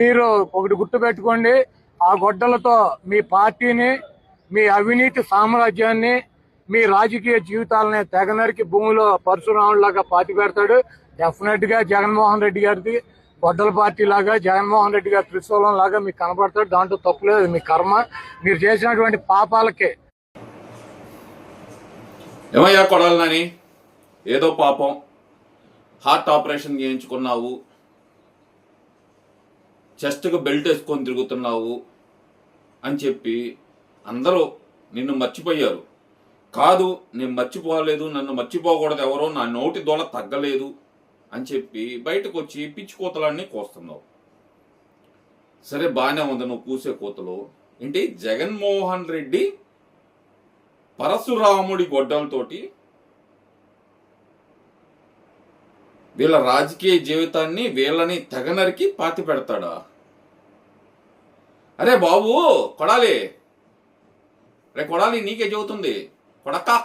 మీరు ఒకటి గుర్తుపెట్టుకోండి, ఆ గొడ్డలతో మీ పార్టీని, మీ అవినీతి సామ్రాజ్యాన్ని, మీ రాజకీయ జీవితాలని తెగనరికి భూమిలో పరశురాములాగా పాతి పెడతాడు. డెఫినెట్ గా జగన్మోహన్ రెడ్డి గారిది గొడ్డల పార్టీ లాగా, జగన్మోహన్ రెడ్డి గారి త్రిశూలం లాగా మీకు కనపడతాడు. దాంట్లో తప్పులేదు, మీ కర్మ. మీరు చేసినటువంటి పాపాలకే. ఏమయ్యా కొడాలని, ఏదో పాపం హార్ట్ ఆపరేషన్ చేయించుకున్నావు, చెస్ట్కు బెల్ట్ వేసుకొని తిరుగుతున్నావు అని చెప్పి అందరూ నిన్ను మర్చిపోయారు. కాదు, నేను మర్చిపోలేదు, నన్ను మర్చిపోకూడదు ఎవరో, నా నోటి దోల తగ్గలేదు అని చెప్పి బయటకు వచ్చి పిచ్చి కోతలన్నీ కోస్తున్నావు. సరే, బాగానే ఉంది నువ్వు కూసే కోతలు. ఏంటి, జగన్మోహన్ రెడ్డి పరశురాముడి గొడ్డలతోటి వీళ్ళ రాజకీయ జీవితాన్ని, వీళ్ళని తెగనరికి పాతి పెడతాడా? అరే బాబు కొడాలి, రే కొడాలి, నీకే చెబుతుంది.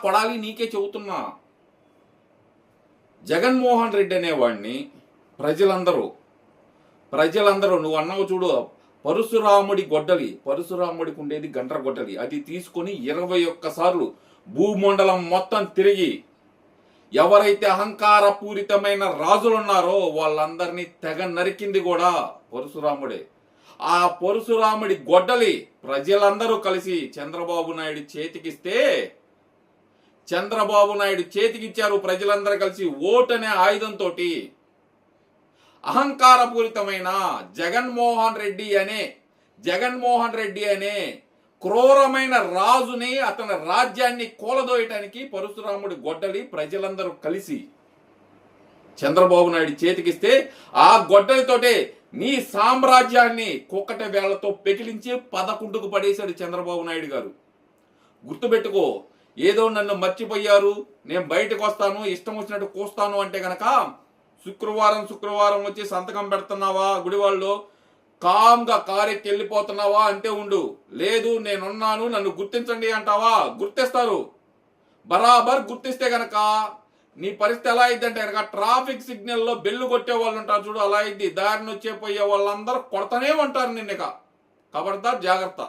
కొడాలి నీకే చెబుతున్నా. జగన్మోహన్ రెడ్డి అనేవాడిని ప్రజలందరూ నువ్వు అన్నావు చూడు, పరశురాముడి గొడ్డలి, పరశురాముడికి ఉండేది గండ్ర గొడ్డలి, అది తీసుకొని 21 సార్లు భూమండలం మొత్తం తిరిగి ఎవరైతే అహంకారపూరితమైన రాజులున్నారో వాళ్ళందరినీ తెగ నరికింది కూడా పరశురాముడే. ఆ పరశురాముడి గొడ్డలి ప్రజలందరూ కలిసి చంద్రబాబు నాయుడు చేతికిస్తే, చంద్రబాబు నాయుడు చేతికిచ్చారు ప్రజలందరూ కలిసి ఓటనే ఆయుధంతో. అహంకారపూరితమైన జగన్మోహన్ రెడ్డి అనే క్రూరమైన రాజుని, అతని రాజ్యాన్ని కూలదోయటానికి పరశురాముడి గొడ్డలి ప్రజలందరూ కలిసి చంద్రబాబు నాయుడు చేతికిస్తే, ఆ గొడ్డలితోటే నీ సామ్రాజ్యాన్ని కుక్కట వేళ్లతో పెకిలించి 11కు పడేశాడు చంద్రబాబు నాయుడు గారు. గుర్తుపెట్టుకో, ఏదో నన్ను మర్చిపోయారు, నేను బయటకు వస్తాను, ఇష్టం వచ్చినట్టు కూస్తాను అంటే గనక శుక్రవారం వచ్చి సంతకం పెడుతున్నావా గుడివాళ్ళలో, కామ్గా కారెక్కి వెళ్ళిపోతున్నావా అంటే ఉండు. లేదు, నేనున్నాను, నన్ను గుర్తించండి అంటావా, గుర్తిస్తారు. బరాబర్ గుర్తిస్తే గనక నీ పరిస్థితి ఎలా అయింది అంటే కనుక ట్రాఫిక్ సిగ్నల్లో బెల్లు కొట్టే వాళ్ళు ఉంటారు చూడు, అలా అయింది. దారిని వచ్చే పోయే వాళ్ళందరూ కొడతానే ఉంటారు నిన్నక. ఖబర్దార్, జాగ్రత్త.